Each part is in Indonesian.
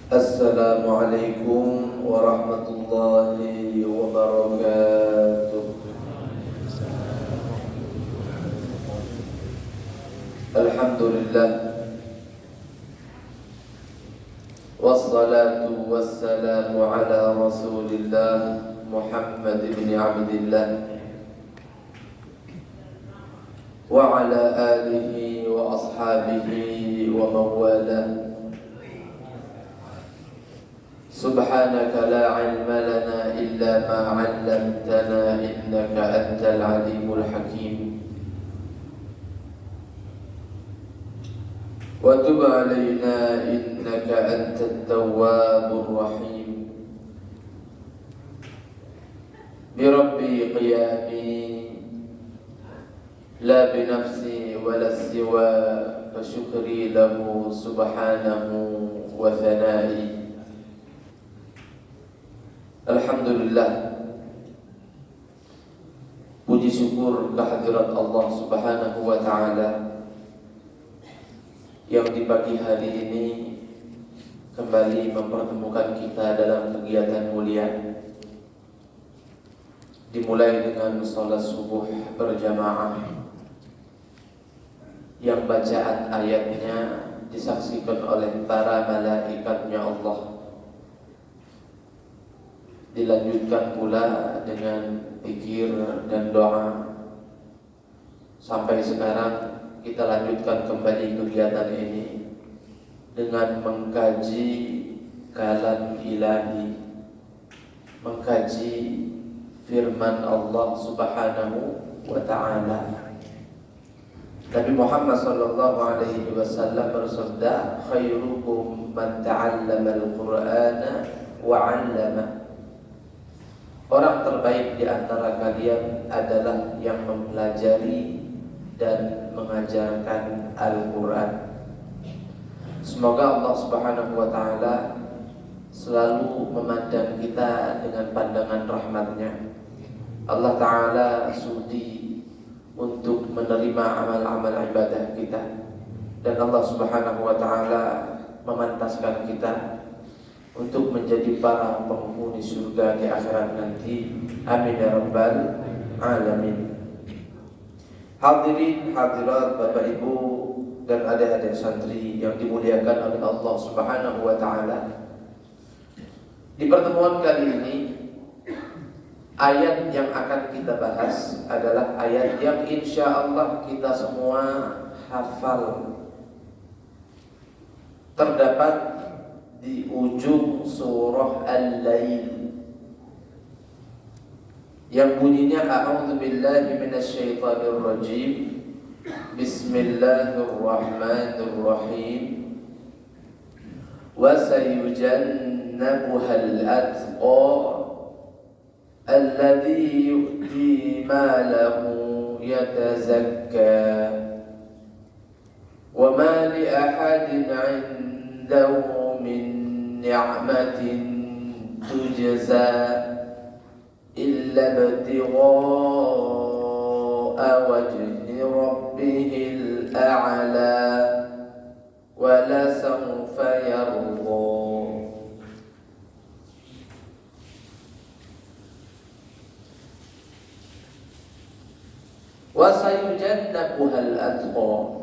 Assalamualaikum warahmatullahi wabarakatuh. Alhamdulillah, wassalatu wassalamu ala rasulillah Muhammad bin Abdillah wa ala alihi wa ashabihi wa mawalah. Subhanaka la ilma lana illa ma 'allamtana innaka antal alimul hakim. Wa tub 'alaina innaka antat tawwabur rahim. Bi rabbi qiyami la bi nafsi wa la siwa fa syukri lahu subhanahu wa thana'i. Alhamdulillah, puji syukur kehadirat Allah Subhanahu wa ta'ala yang di pagi hari ini kembali mempertemukan kita dalam kegiatan mulia, dimulai dengan salat subuh berjamaah yang bacaan ayatnya disaksikan oleh para malaikatnya Allah, dilanjutkan pula dengan zikir dan doa. Sampai sekarang kita lanjutkan kembali kegiatan ini dengan mengkaji kalam ilahi, mengkaji firman Allah Subhanahu wa ta'ala. Nabi Muhammad sallallahu alaihi wasallam bersabda, khairukum man ta'allama al-Qur'ana wa 'allama. Orang terbaik di antara kalian adalah yang mempelajari dan mengajarkan Al-Quran. Semoga Allah Subhanahu wa ta'ala selalu memandang kita dengan pandangan rahmatnya. Allah ta'ala sudi untuk menerima amal-amal ibadah kita, dan Allah Subhanahu wa ta'ala memantaskan kita untuk menjadi para penghuni surga di akhirat nanti. Amin ya rabbal alamin. Hadirin hadirat, Bapak Ibu dan adik-adik santri yang dimuliakan oleh Allah Subhanahu wa ta'ala, di pertemuan kali ini ayat yang akan kita bahas adalah ayat yang insya Allah kita semua hafal. Terdapat di ujung surah Al-Lail yang bunyinya a'udzu billahi minasyaitonir rajim. Bismillahirrahmanirrahim. Wa sayujannabuhal atqa alladhi yu'ti malahu yatazakka wa ma li ahadin 'indahu min ni'matin tujza illa ibtigha'a wajhi rabbihil a'la wa la sawfa yarda. Wa sayujannabuhal atqa,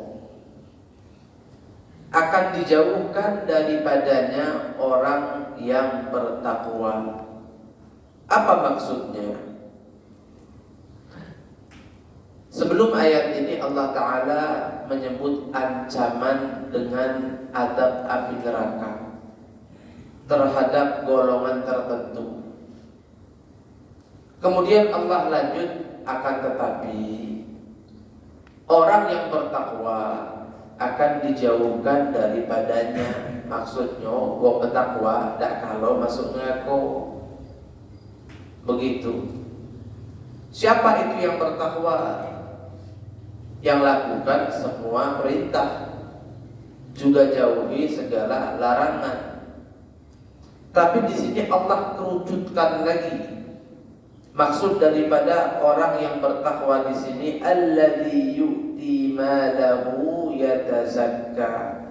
akan dijauhkan daripadanya orang yang bertakwa. Apa maksudnya? Sebelum ayat ini Allah Ta'ala menyebut ancaman dengan azab api neraka terhadap golongan tertentu. Kemudian Allah lanjut, akan tetapi orang yang bertakwa akan dijauhkan daripadanya. Maksudnya, wong bertakwa tak kalau masuk neraka. Begitu. Siapa itu yang bertakwa? Yang lakukan semua perintah, juga jauhi segala larangan. Tapi di sini Allah kerucutkan lagi. Maksud daripada orang yang bertakwa di sini, alladzi yu'ti malahu yatazakka,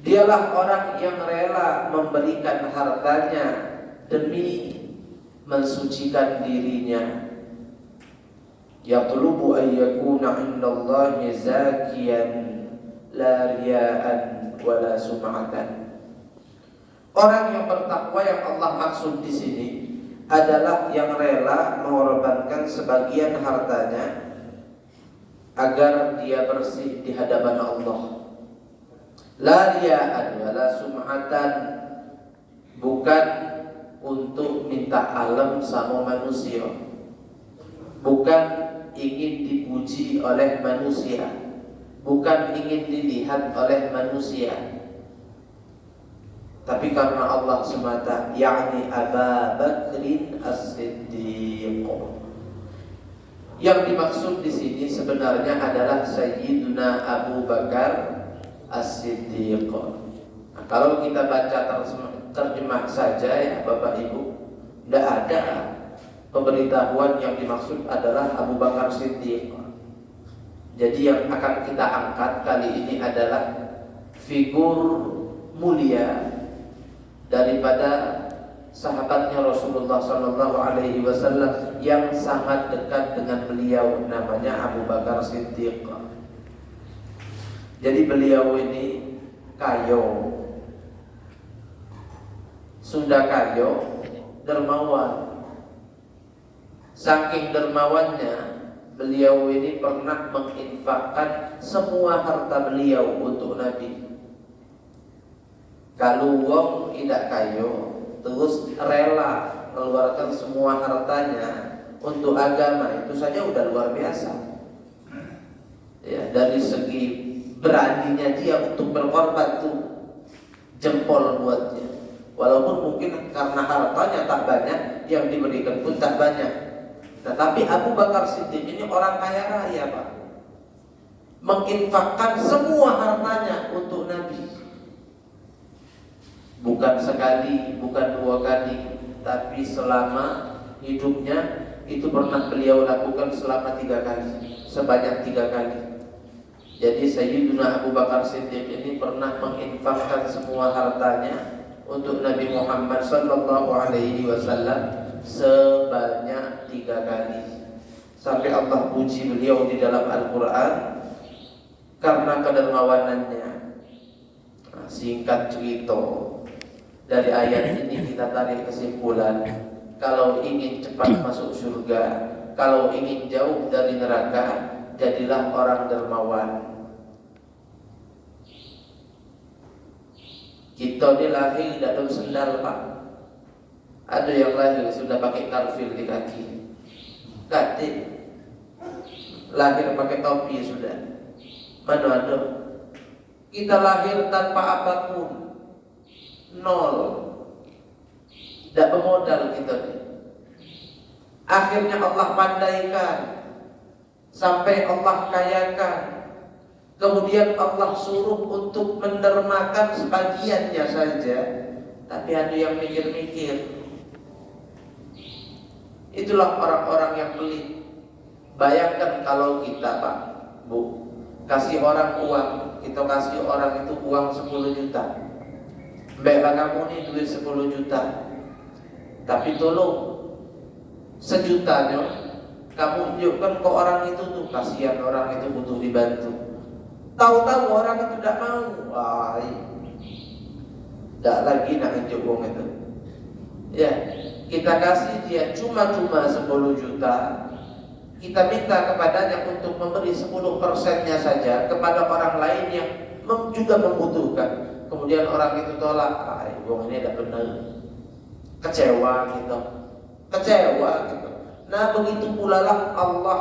Dialah orang yang rela memberikan hartanya demi mensucikan dirinya. Yatlubu an yakuna 'indallahi zakiyan la riya'an wala sum'atan. Orang yang bertakwa yang Allah maksud di sini adalah yang rela mengorbankan sebagian hartanya agar dia bersih di hadapan Allah. La riya'an wala sum'atan, bukan untuk minta alam sama manusia, bukan ingin dipuji oleh manusia, bukan ingin dilihat oleh manusia, tapi karena Allah semata, yakni Abu Bakrin As-Siddiq. Yang dimaksud di sini sebenarnya adalah Sayyiduna Abu Bakar As-Siddiq. Nah, kalau kita baca terjemah saja ya Bapak Ibu, tidak ada pemberitahuan yang dimaksud adalah Abu Bakar Siddiq. Jadi yang akan kita angkat kali ini adalah figur mulia daripada sahabatnya Rasulullah SAW yang sangat dekat dengan beliau, namanya Abu Bakar Siddiq. Jadi beliau ini kayo, sudah kayo, dermawan. Saking dermawannya, beliau ini pernah menginfakkan semua harta beliau untuk Nabi. Kalau wong tidak kayo, terus rela mengeluarkan semua hartanya untuk agama, itu saja udah luar biasa. Ya, dari segi beraninya dia untuk berkorban tuh jempol buatnya. Walaupun mungkin karena hartanya tak banyak, yang diberikan pun tak banyak. Tetapi Abu Bakar Siddiq ini orang kaya raya, Pak. Menginfakkan semua hartanya untuk Nabi. Bukan sekali, bukan dua kali, tapi selama hidupnya itu pernah beliau lakukan selama 3 kali, sebanyak 3 kali. Jadi Sayyiduna Abu Bakar Siddiq ini pernah menginfakkan semua hartanya untuk Nabi Muhammad SAW sebanyak 3 kali. Sampai Allah puji beliau di dalam Al-Quran karena kedermawanannya. Nah, singkat cerita, dari ayat ini kita tarik kesimpulan, kalau ingin cepat masuk surga, kalau ingin jauh dari neraka, jadilah orang dermawan. Kita ini lahir tidak ada sendal, Pak. Ada yang lahir sudah pakai karfil di kaki, katik, lahir pakai topi sudah. Mana ada? Kita lahir tanpa apapun, nol, tidak bermodal kita. Akhirnya Allah pandaikan sampai Allah kayakan. Kemudian Allah suruh untuk mendermakan sebagiannya saja. Tapi ada yang mikir-mikir. Itulah orang-orang yang pelit. Bayangkan kalau kita, Pak, Bu, kasih orang uang, kita kasih orang itu uang 10 juta. Baiklah kamu nih duit 10 juta, tapi tolong sejutanya kamu tunjukkan ke orang itu tuh, kasihan orang itu butuh dibantu. Tahu-tahu orang itu tidak mau, wah, tidak lagi nak tunjuk uang itu. Ya, kita kasih dia cuma-cuma 10 juta. Kita minta kepadanya untuk memberi 10%-nya saja kepada orang lain yang juga membutuhkan. Kemudian orang itu tolak, uang ini tidak benar, kecewa gitu, Nah begitu pula lah Allah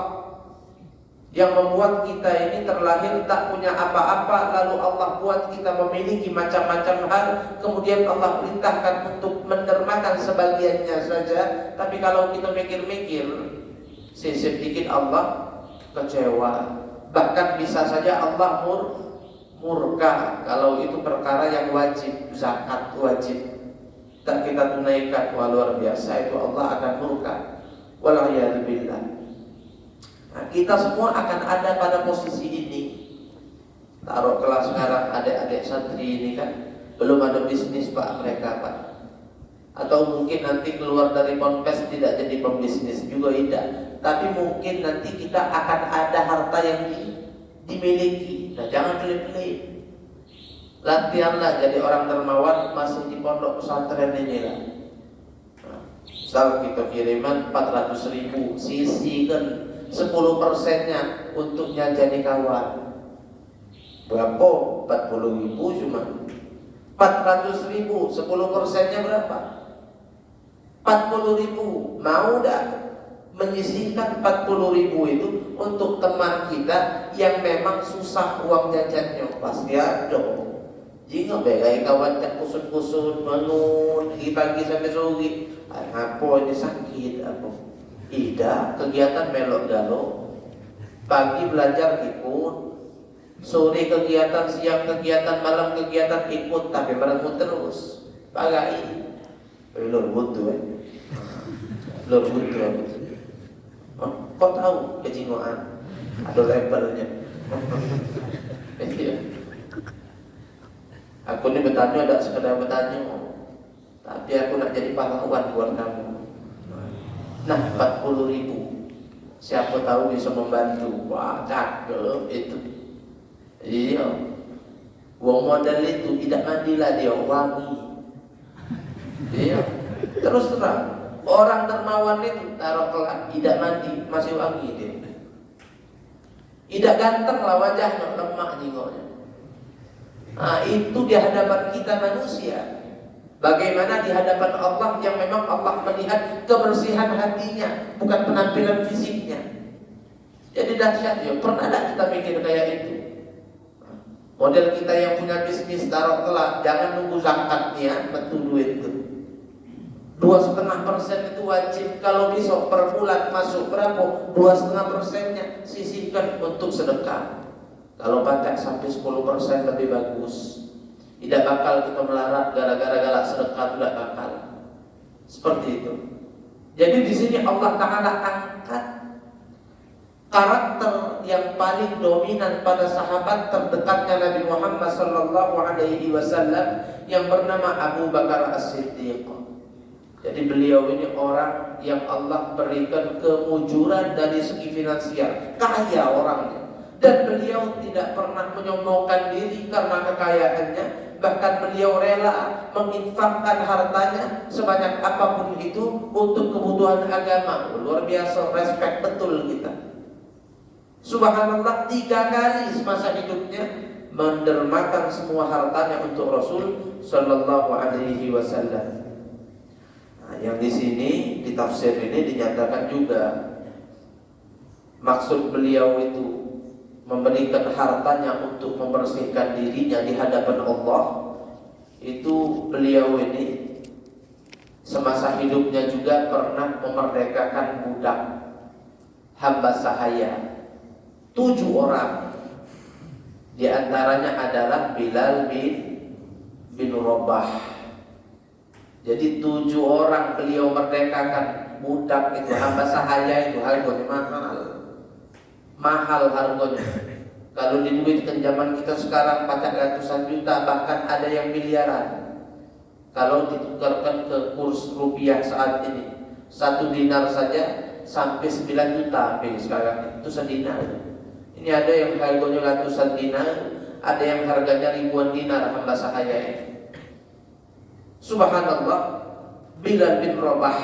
yang membuat kita ini terlahir tak punya apa-apa, lalu Allah buat kita memiliki macam-macam hal, kemudian Allah perintahkan untuk mendermakan sebagiannya saja. Tapi kalau kita mikir-mikir, sedikit Allah kecewa, bahkan bisa saja Allah murka kalau itu perkara yang wajib, zakat wajib, tak kita tunaikan, wah luar biasa, itu Allah akan murka. Wala'iyadzubillah. Nah, kita semua akan ada pada posisi ini. Taruh kelas sekarang adik-adik santri ini kan belum ada bisnis Pak mereka Pak. Atau mungkin nanti keluar dari ponpes tidak jadi pembisnis juga tidak. Tapi mungkin nanti kita akan ada harta yang dimiliki. Nah jangan pelit-pelit. Latihanlah jadi orang dermawan masih di pondok pesantren ini lah. Misal kita kiriman 400.000, sisihkan 10%-nya untuk jadi kawan. Berapa? 40.000 cuma. 400.000, 10%-nya berapa? 40.000. Mau dah menyisihkan 40.000 itu untuk teman kita yang memang susah uang jajannya? Pasti ada. Jika begai kawan tak kusut-kusut bangun pagi sampai sore. Apa ini sakit apa? Tidak, kegiatan melok galo. Pagi belajar ikut, sore kegiatan, siang kegiatan, malam kegiatan ikut, tapi merengut terus. Pagai. Lor butuh Lor butuh. Kau tahu kejingoan? Ada levelnya. Aku ini bertanya tidak sekedar bertanya, tapi aku nak jadi pahlawan buat kamu. Nah 40.000, siapa tahu bisa membantu. Wah cakep itu. Iya, uang modal itu tidak mandilah dia wangi. Iya, terus terang orang dermawan itu taruh kelak tidak mandi masih wangi dia. Tidak ganteng lah wajahnya, lemah jingoknya. Nah, itu di hadapan kita manusia. Bagaimana di hadapan Allah yang memang Allah melihat kebersihan hatinya, bukan penampilan fisiknya. Jadi dahsyat ya. Pernah tak kita mikir kayak itu? Model kita yang punya bisnis taruh kelak, jangan nunggu zakatnya, betul duit itu. 2,5% itu wajib. Kalau besok per bulan masuk berapa? 2,5%-nya sisihkan untuk sedekah. Kalau pajak sampai 10% lebih bagus. Tidak bakal kita melarat gara-gara galak sedekah, tidak bakal. Seperti itu. Jadi di sini Allah Ta'ala angkat karakter yang paling dominan pada sahabat terdekatnya Nabi Muhammad SAW yang bernama Abu Bakar As-Siddiq. Jadi beliau ini orang yang Allah berikan kemujuran dari segi finansial, kaya orangnya. Dan beliau tidak pernah menyombongkan diri karena kekayaannya. Bahkan beliau rela menginfakkan hartanya sebanyak apapun itu untuk kebutuhan agama. Luar biasa, respect betul kita. Subhanallah, 3 kali semasa hidupnya mendermakan semua hartanya untuk Rasul Sallallahu Alaihi Wasallam. Nah, yang di sini di tafsir ini dinyatakan juga maksud beliau itu memberikan hartanya untuk membersihkan dirinya di hadapan Allah. Itu beliau ini semasa hidupnya juga pernah memerdekakan budak hamba sahaya 7 orang. Di antaranya adalah Bilal bin Rabah. Jadi 7 orang beliau merdekakan budak itu, hamba sahaya itu harganya mahal harganya. Kalau diduitkan zaman kita sekarang pacak ratusan juta, bahkan ada yang miliaran. Kalau ditukarkan ke kurs rupiah saat ini, 1 dinar saja sampai 9 juta sekarang itu sedinar. Ini ada yang harganya ratusan dinar, ada yang harganya ribuan dinar hamba sahaya ini. Subhanallah, Bilal bin Rabah,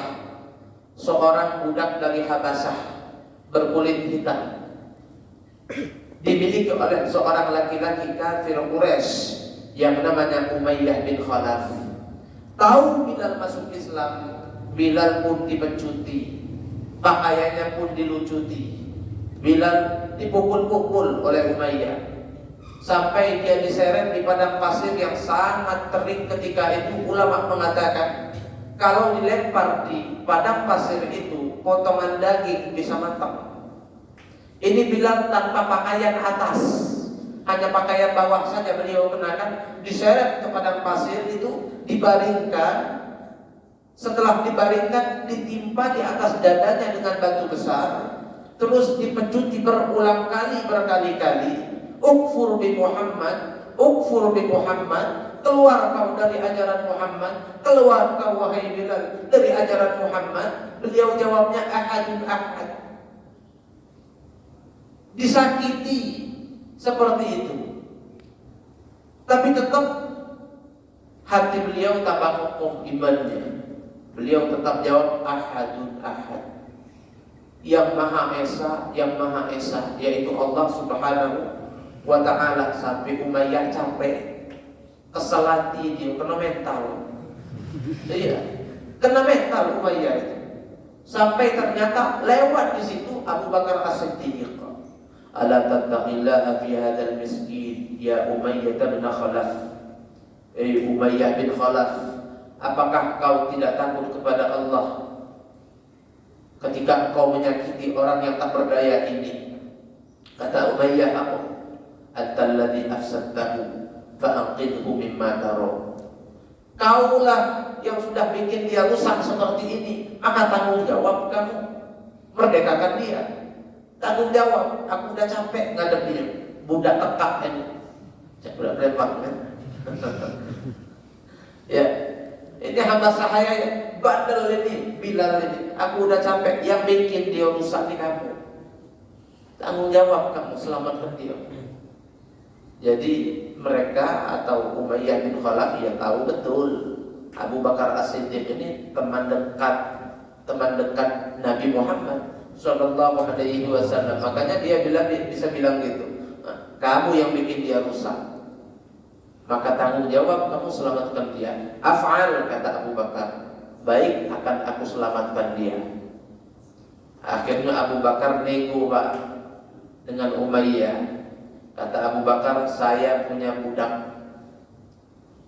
seorang budak dari Habasah berkulit hitam, dimiliki oleh seorang laki-laki kafir Quraisy yang namanya Umayyah bin Khalaf. Tahu Bilal masuk Islam, Bilal pun dipecuti, pakaiannya pun dilucuti. Bilal dipukul-pukul oleh Umayyah sampai dia diseret di padang pasir yang sangat terik. Ketika itu ulama mengatakan kalau dilempar di padang pasir itu potongan daging bisa matang. Ini Bilal tanpa pakaian atas, hanya pakaian bawah saja beliau kenakan, diseret ke padang pasir itu, dibaringkan. Setelah dibaringkan, ditimpa di atas dadanya dengan batu besar, terus dipecuti berulang kali, berkali-kali. ukfur bi Muhammad, ukfur bi Muhammad, keluar kau dari ajaran Muhammad, keluar kau wahai Bilal dari ajaran Muhammad. Beliau jawabnya ahadun ahad. Disakiti seperti itu, tapi tetap hati beliau tambah kokoh imannya. Beliau tetap jawab ahadun ahad, yang Maha Esa, yang Maha Esa, yaitu Allah Subhanahu wa Ta'ala. Sampai Umayyah capek, kesel hati dia, kena mental. Iya, kena mental Umayyah itu. Sampai ternyata lewat di situ Abu Bakar As-Siddiq. Ala tattaqillaha fi hadzal miskin ya Umayyah bin Khalaf. Umayyah bin Khalaf, apakah kau tidak takut kepada Allah ketika engkau menyakiti orang yang tak berdaya ini? Kata Umayyah, aku antalladzi afsadtahu fa'anqidhu mimma tara. Kaulah yang sudah bikin dia rusak seperti ini, maka tanggung jawab kamu, merdekakan dia. Tanggung jawab, aku udah capek ngadepin budak tekak ini. Budak rempak kan? Ya, ini hamba sahaya ya, bandel ini, Bilal ini. Aku udah capek, yang bikin dia rusak di kamu. Tanggung jawab kamu, selamatkan dia. Jadi mereka atau Umayyah bin Khalaf ya tahu betul Abu Bakar As-Siddiq ini teman dekat Nabi Muhammad Sallallahu Alaihi Wasallam. Makanya dia bisa bilang gitu, kamu yang bikin dia rusak, maka tanggung jawab kamu selamatkan dia. Af'al, kata Abu Bakar, baik, akan aku selamatkan dia. Akhirnya Abu Bakar nego Pak dengan Umayyah. Kata Abu Bakar, saya punya budak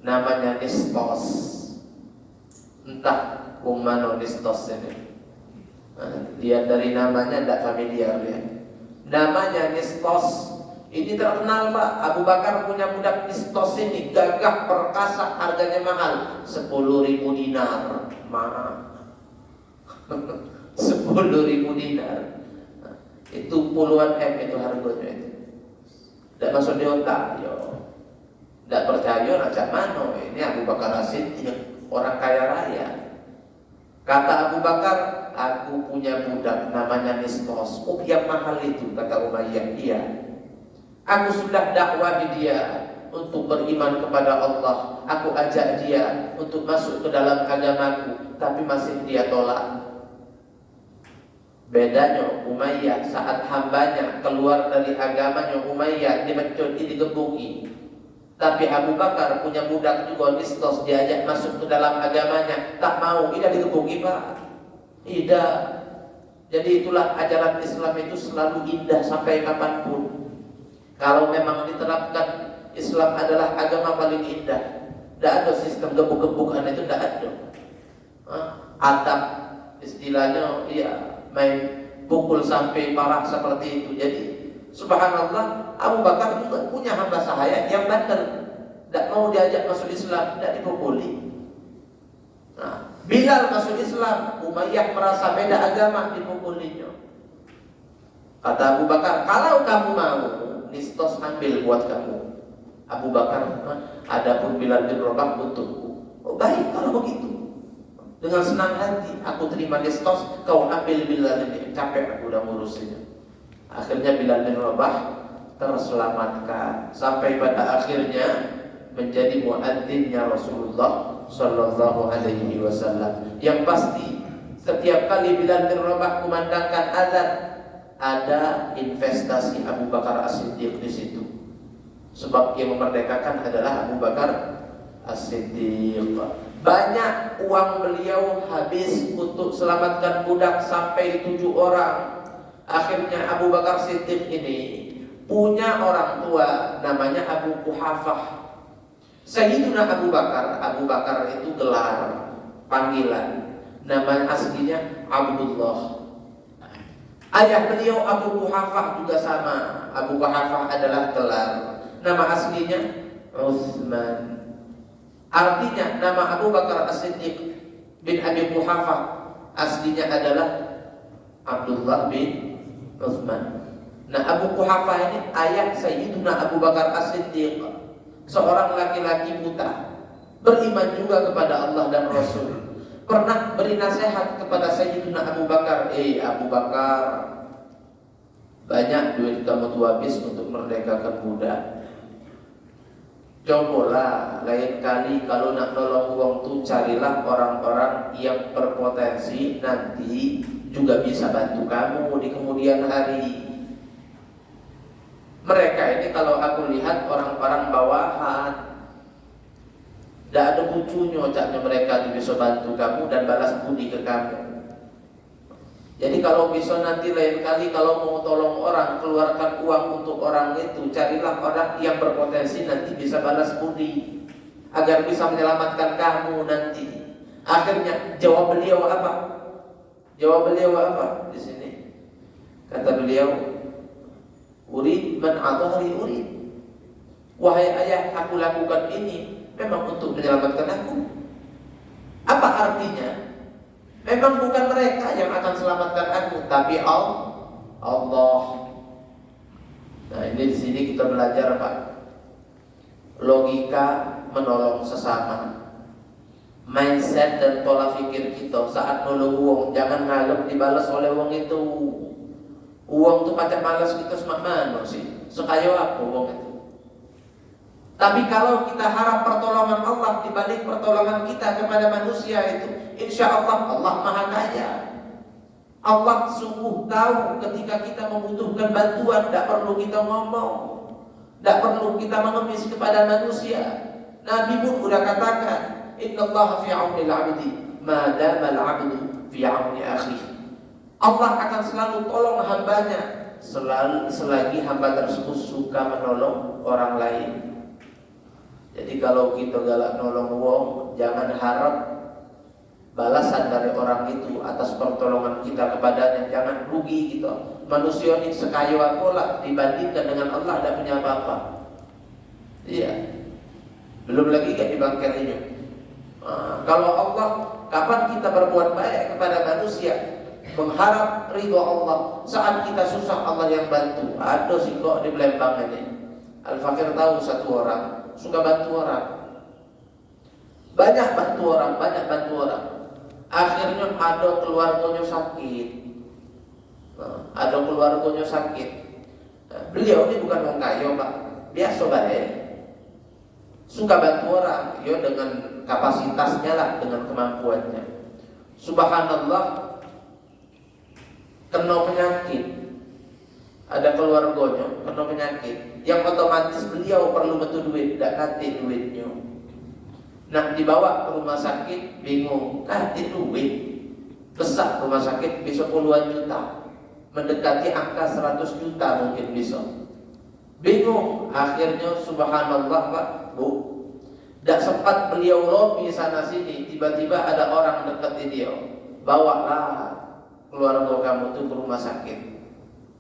namanya Nistos. Entah kumano Nistos ini. Dia dari namanya tidak familiar ya. Namanya Nistos. Ini terkenal Pak. Abu Bakar punya budak Nistos ini, gagah perkasa, harganya mahal, 10.000 dinar. Mahal. 10.000 dinar. Itu puluhan M itu harganya itu. Tidak masuk di otak, yo. Tidak percaya macam mana? Ini Abu Bakar As-Siddiq, orang kaya raya. Kata Abu Bakar, aku punya budak namanya Nistos. Oh, yang mahal itu, kata Umayyah. Iya. Aku sudah dakwahi dia untuk beriman kepada Allah. Aku ajak dia untuk masuk ke dalam agamaku, tapi masih dia tolak. Bedanya Umayyah saat hambanya keluar dari agamanya, Umayyah dimecut, digebuki. Tapi Abu Bakar punya budak juga Nistos, diajak masuk ke dalam agamanya, tak mau, tidak digebuki Pak. Tidak. Jadi itulah ajaran Islam itu selalu indah sampai kapanpun. Kalau memang diterapkan Islam adalah agama paling indah, tidak ada sistem gebuk-gebukan itu, tidak ada. Adab istilahnya, iya, main pukul sampai parah seperti itu. Jadi subhanallah, Abu Bakar juga punya hamba sahaya yang bandel, tidak mau diajak masuk Islam, tidak dipukuli. Nah, Bilal masuk Islam, Umayyah merasa beda agama, dipukulinya. Kata Abu Bakar, kalau kamu mau, Nistos ambil buat kamu. Abu Bakar, adapun Bilal bin Rabah butuhku. Oh baik, kalau begitu, dengan senang hati aku terima Nistos, kau ambil Bilal ini. Capek aku udah ngurusinnya. Akhirnya Bilal bin Rabah terselamatkan sampai pada akhirnya menjadi muadzinnya Rasulullah Sallallahu Alaihi Wasallam. Yang pasti setiap kali Bilal bin Rabah kumandangkan azan, ada investasi Abu Bakar As-Siddiq di situ. Sebab yang memerdekakan adalah Abu Bakar As-Siddiq. Banyak uang beliau habis untuk selamatkan budak sampai 7 orang. Akhirnya Abu Bakar Siddiq ini punya orang tua namanya Abu Quhafah. Sayyiduna Abu Bakar itu gelar panggilan. Nama aslinya Abdullah. Ayah beliau Abu Quhafah juga sama. Abu Quhafah adalah gelar. Nama aslinya Utsman. Artinya nama Abu Bakar As-Siddiq bin Abi Quhafah aslinya adalah Abdullah bin Utsman. Nah, Abu Quhafah ini ayah Sayyidina Abu Bakar As-Siddiq, seorang laki-laki buta, beriman juga kepada Allah dan Rasul. Pernah beri nasihat kepada Sayyidina Abu Bakar, Abu Bakar, banyak duit kamu tuh habis untuk merdekakan budak. Cobalah lain kali kalau nak nolong uang tuh carilah orang-orang yang berpotensi nanti juga bisa bantu kamu di kemudian hari. Mereka ini kalau aku lihat orang-orang bawahan, tidak ada lucunya ucapnya mereka itu bisa bantu kamu dan balas budi ke kamu. Jadi kalau bisa nanti lain kali kalau mau tolong orang, keluarkan uang untuk orang itu, carilah orang yang berpotensi nanti bisa balas budi agar bisa menyelamatkan kamu nanti. Akhirnya jawab beliau apa? Jawab beliau apa di sini? Kata beliau, urid man adhari urid. Wahai ayah, aku lakukan ini memang untuk menyelamatkan aku. Apa artinya? Memang bukan mereka yang akan selamatkan aku, tapi Allah. Nah, ini di sini kita belajar Pak, logika menolong sesama, mindset dan pola pikir kita saat nolong uang. Jangan ngalep dibalas oleh uang itu. Uang itu macam malas kita semana sih, sekaya apa uang itu. Tapi kalau kita harap pertolongan Allah dibalik pertolongan kita kepada manusia itu, insya Allah Allah Maha Kaya. Allah sungguh tahu ketika kita membutuhkan bantuan, tidak perlu kita ngomong, tidak perlu kita mengemis kepada manusia. Nabi pun sudah katakan, Innallaha fi 'aunil 'abdi ma dama al-'abdu fi 'auni akhihi. Allah akan selalu tolong hambanya selagi hamba tersebut suka menolong orang lain. Jadi kalau kita galak nolong wong, jangan harap balasan dari orang itu atas pertolongan kita kepadanya. Jangan rugi kita. Manusia ini sekaya apalah dibandingkan dengan Allah tidak punya apa-apa. Iya. Belum lagi kayak di bangkainya. Kalau Allah, kapan kita berbuat baik kepada manusia, mengharap ridho Allah, saat kita susah Allah yang bantu. Ada sih kok di Palembang ini. Al-Fakir tahu satu orang suka bantu orang, banyak bantu orang. Akhirnya ada keluarganya sakit, beliau ini bukan orang kaya Pak, biasa baik, suka bantu orang, ya dengan kapasitasnya lah, dengan kemampuannya. Subhanallah, kena penyakit, ada keluarganya kena penyakit, yang otomatis beliau perlu betul duit, tidak nanti duitnya. Nah, dibawa ke rumah sakit, bingung, nanti duit, besar rumah sakit bisa puluhan juta, mendekati angka 100 juta mungkin bisa. Bingung, akhirnya subhanallah Pak, Bu, tidak sempat beliau lobby sana sini, tiba-tiba ada orang dekati dia, bawalah keluarga kamu tuh ke rumah sakit,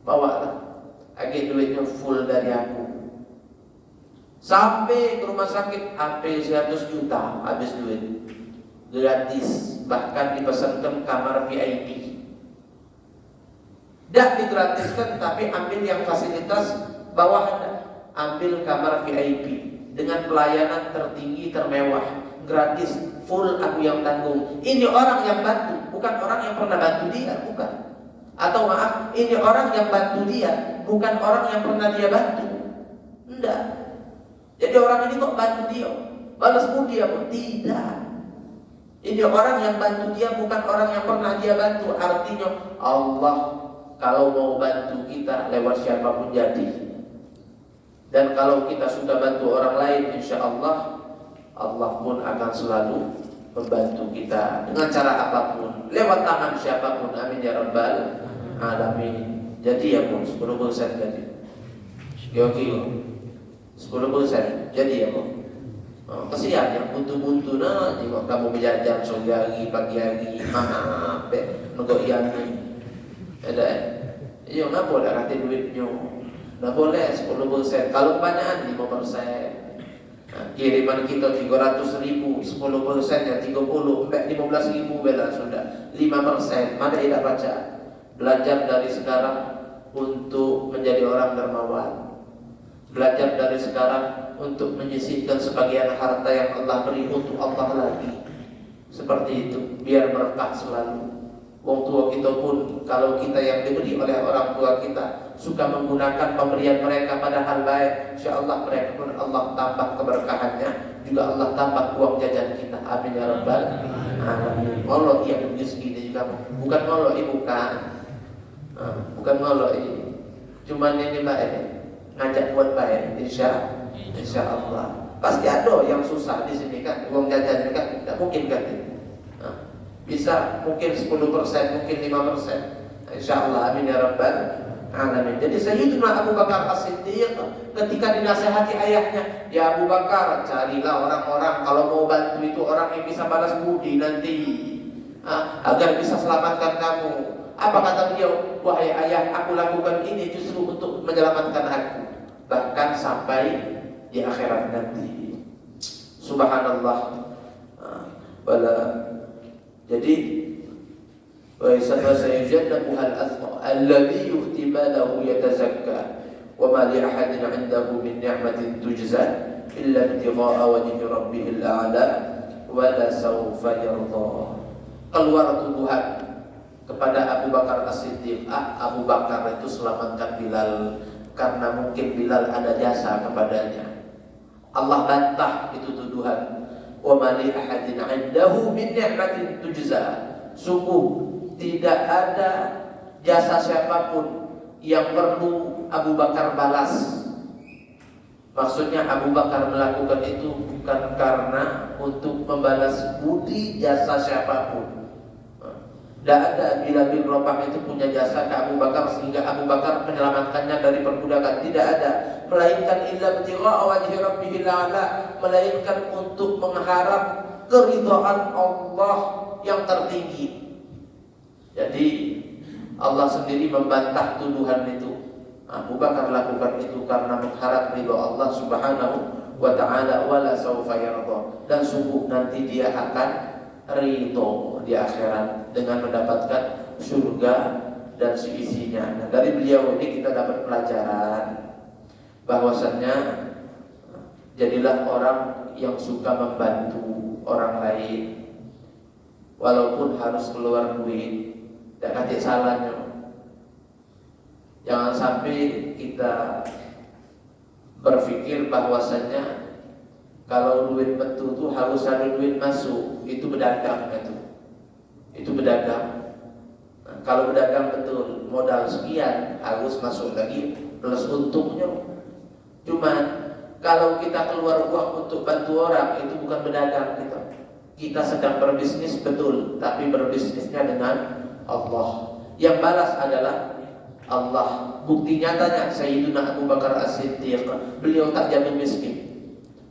bawalah. Lagi duitnya full dari aku. Sampai ke rumah sakit hampir 100 juta habis duit. Gratis, bahkan dipesankan kamar VIP. Tidak digratiskan, tapi ambil yang fasilitas bawahan, ambil kamar VIP dengan pelayanan tertinggi, termewah, gratis, full aku yang tanggung. Ini orang yang bantu, bukan orang yang pernah bantu dia, bukan. Atau maaf, ini orang yang bantu dia, bukan orang yang pernah dia bantu. Enggak. Jadi orang ini kok bantu dia, balas budi dia pun tidak. Ini orang yang bantu dia, bukan orang yang pernah dia bantu. Artinya Allah kalau mau bantu kita lewat siapapun jadi. Dan kalau kita sudah bantu orang lain, insya Allah Allah pun akan selalu membantu kita dengan cara apapun, lewat tangan siapapun. Amin ya rabbal alamin. Jadi ya Bu, 10% jadi. Yogi 10% jadi ya Bu. Kesian yang buntu-buntu nah, jika kamu berjajan sore hari, pagi hari, maaf, nunggu yang ini. Ada, iya nggak boleh nanti duitnya, nggak boleh 10%. Kalau kebanyakan 5%. Nah, kiriman kita 300.000, 10% ya 30, 15.000 bela sudah 5%. Mana tidak baca? Belajar dari sekarang, untuk menjadi orang dermawan. Belajar dari sekarang untuk menyisihkan sebagian harta yang Allah beri untuk Allah lagi. Seperti itu, biar berkah selalu. Wong tua kita pun, kalau kita yang diberi oleh orang tua kita suka menggunakan pemberian mereka pada hal baik, insyaallah mereka pun Allah tambah keberkahannya, juga Allah tambah uang jajan kita. Amin ya rabbal alamin. Allah iya begini segini juga, bukan Allah ibu kan, bukan Allah ini, cuman ini baik, ngajak buat baik, insyaallah. Pasti ada yang susah di sini kan, uang jajan kan, tidak mungkin kan. Bisa mungkin 10%, mungkin 5%. Insyaallah, amin ya rabbal alamin. Jadi Sayyidina Abu Bakar As-Siddiq ketika dinasihati ayahnya, ya Abu Bakar, carilah orang-orang kalau mau bantu itu orang yang bisa balas budi nanti, agar bisa selamatkan kamu. Apa kata beliau? Wahai ayah, aku lakukan ini justru untuk menyelamatkan aku, bahkan sampai di akhirat nanti. Subhanallah. Jadi وَسَيُجَنَّبُهَا الْأَتْقَى الَّذِي يُؤْتِي مَالَهُ يَتَزَكَّى وَمَا لِأَحَدٍ عِندَهُ مِنْ نِعْمَةٍ تُجْزَى إِلَّا ابْتِغَاءَ وَجْهِ رَبِّهِ الْأَعْلَى وَلَسَوْفَ يَرْضَى. Keluar tuduhan kepada Abu Bakar As-Siddiq, Abu Bakar itu selamatkan Bilal karena mungkin Bilal ada jasa kepadanya. Allah bantah itu tuduhan. وَمَا لِأَحَدٍ عِنْدَهُ مِنْ نِعْمَةٍ تُجْزَى. Sungguh tidak ada jasa siapapun yang perlu Abu Bakar balas. Maksudnya Abu Bakar melakukan itu bukan karena untuk membalas budi jasa siapapun. Tidak ada Bilal bin Rabah itu punya jasa ke Abu Bakar sehingga Abu Bakar menyelamatkannya dari perbudakan. Tidak ada. Melainkan illa ibtigha'a wajhi rabbihil a'la, melainkan untuk mengharap keridhaan Allah yang tertinggi. Jadi Allah sendiri membantah tuduhan itu. Abu Bakar lakukan itu karena mengharap ridha Allah Subhanahu wa ta'ala, wala sawfa yarda, dan sungguh nanti dia akan ridho di akhirat dengan mendapatkan surga dan seisinya. Nah, dari beliau ini kita dapat pelajaran bahwasannya jadilah orang yang suka membantu orang lain, walaupun harus keluar duit. Tidak kasih salahnya. Jangan sampai kita berpikir bahwasannya kalau duit betul itu harus ada duit masuk, itu berdagang itu berdagang. Nah, kalau berdagang betul modal sekian harus masuk lagi plus untungnya. Cuman kalau kita keluar uang untuk bantu orang, itu bukan berdagang kita sedang berbisnis betul, tapi berbisnisnya dengan Allah. Yang balas adalah Allah. Bukti nyatanya Sayyidina Abu Bakar As-Siddiq, beliau tak jamin miskin.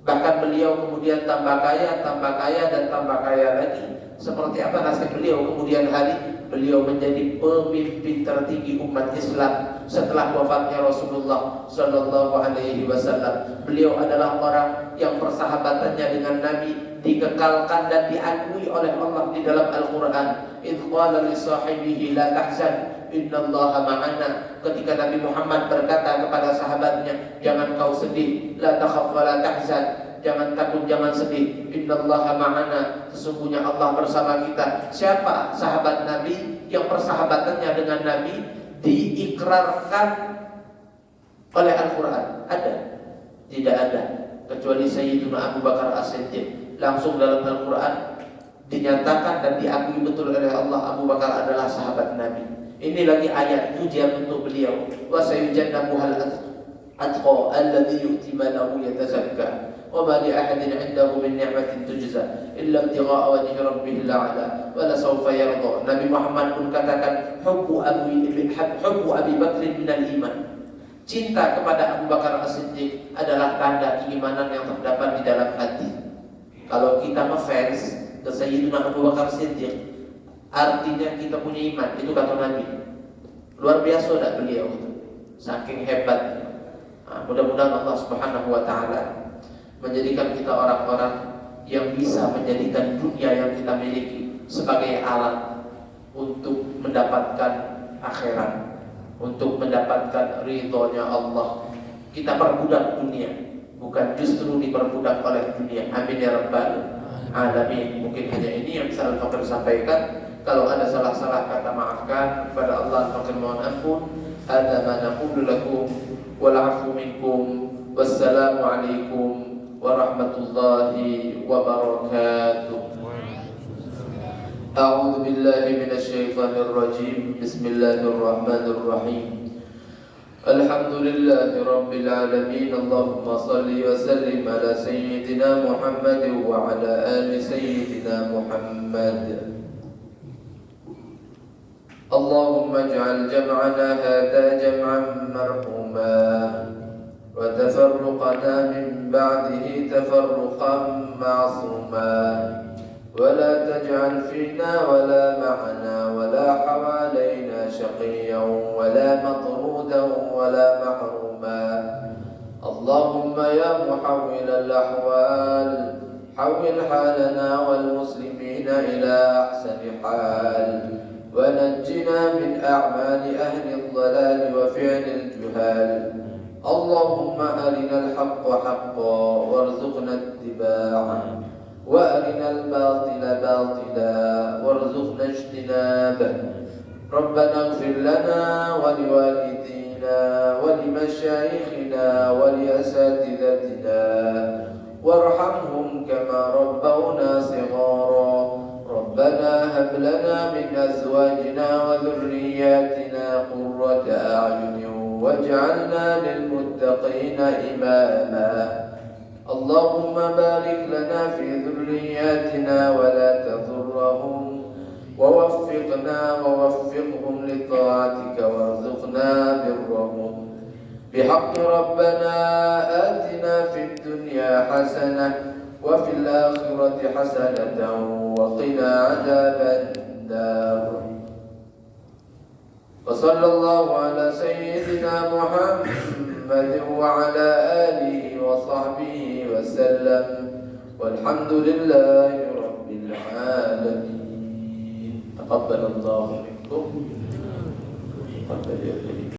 Bahkan beliau kemudian tambah kaya dan tambah kaya lagi. Seperti apa nasib beliau kemudian hari? Beliau menjadi pemimpin tertinggi umat Islam setelah wafatnya Rasulullah Sallallahu Alaihi Wasallam. Beliau adalah orang yang persahabatannya dengan Nabi dikekalkan dan diakui oleh Allah di dalam Al-Quran. Idh qala li sahibihi la tahzan innallaha ma'ana. Ketika Nabi Muhammad berkata kepada sahabatnya, jangan kau sedih, la takhaf wa la tahzan, jangan takut, jangan sedih, innallaha ma'ana, sesungguhnya Allah bersama kita. Siapa sahabat Nabi yang persahabatannya dengan Nabi diikrarkan oleh Al-Quran? Ada? Tidak ada, kecuali Sayyidina Abu Bakar As-Siddiq. Langsung dalam Al-Quran dinyatakan dan diakui betul oleh Allah, Abu Bakar adalah sahabat Nabi. Ini lagi ayat pujian untuk beliau. Wa sayujannabuhal atqa alladhi yu'ti malahu yatazakka wa ma li ahadin 'indahu min ni'matin tujza illa ibtigha'a wajhi rabbihil a'la wa la sawfa yarda. Nabi Muhammad pun katakan hubbu Abi Bakr minal iman. Cinta kepada Abu Bakar As-Siddiq adalah tanda keimanan yang terdapat di dalam hati. Kalau kita ngefans ke Sayyidina Abu Bakar As-Siddiq, artinya kita punya iman. Itu kata Nabi. Luar biasa dah beliau itu, saking hebat. Mudah-mudahan Allah Subhanahu wa ta'ala menjadikan kita orang-orang yang bisa menjadikan dunia yang kita miliki sebagai alat untuk mendapatkan akhirat. untuk mendapatkan ridhonya Allah. Kita perbudak dunia, bukan justru diperbudak oleh dunia. Amin ya rabbal alamin. Mungkin hanya ini yang bisa Al-Fakir sampaikan. Kalau ada salah-salah kata maafkan kepada Allah. Al-Fakir mohon ampun. Hadza ma naqulu lakum wal 'afwu minkum. Wassalamu alaikum warahmatullahi wabarakatuh. A'udzu billahi minasy syaithanir rajim. Bismillahirrahmanirrahim. Alhamdulillahi rabbil alamin. Allahumma shalli wa sallim ala sayyidina Muhammad wa ala ali sayyidina Muhammad. Allahumma ij'al jam'ana hadha jam'an marhuma wa tafarruqana min ba'dihi tafarruqan ma'suma. ولا تجعل فينا ولا معنا ولا حوالينا شقيا ولا مطرودا ولا محروما. اللهم يا محول الأحوال حول حالنا والمسلمين إلى أحسن حال ونجنا من أعمال أهل الضلال وفعل الجهال. اللهم أرنا الحق حقا وارزقنا اتباعه وأرنا الباطل باطلا وارزقنا اجتنابه. ربنا اغفر لنا ولوالدينا ولمشايخنا ولأساتذتنا وارحمهم كما ربونا صغارا. ربنا هب لنا من أزواجنا وذرياتنا قرة أعين واجعلنا للمتقين إماما. اللهم بارك لنا في ذرياتنا ولا تضرهم ووفقنا ووفقهم لطاعتك وارزقنا برهم. بحق ربنا آتنا في الدنيا حسنة وفي الآخرة حسنة وقنا عذاب النار. وصلى الله على سيدنا محمد وعلى آله وصحبه وسلم والحمد لله رب العالمين. تقبل الله منكم.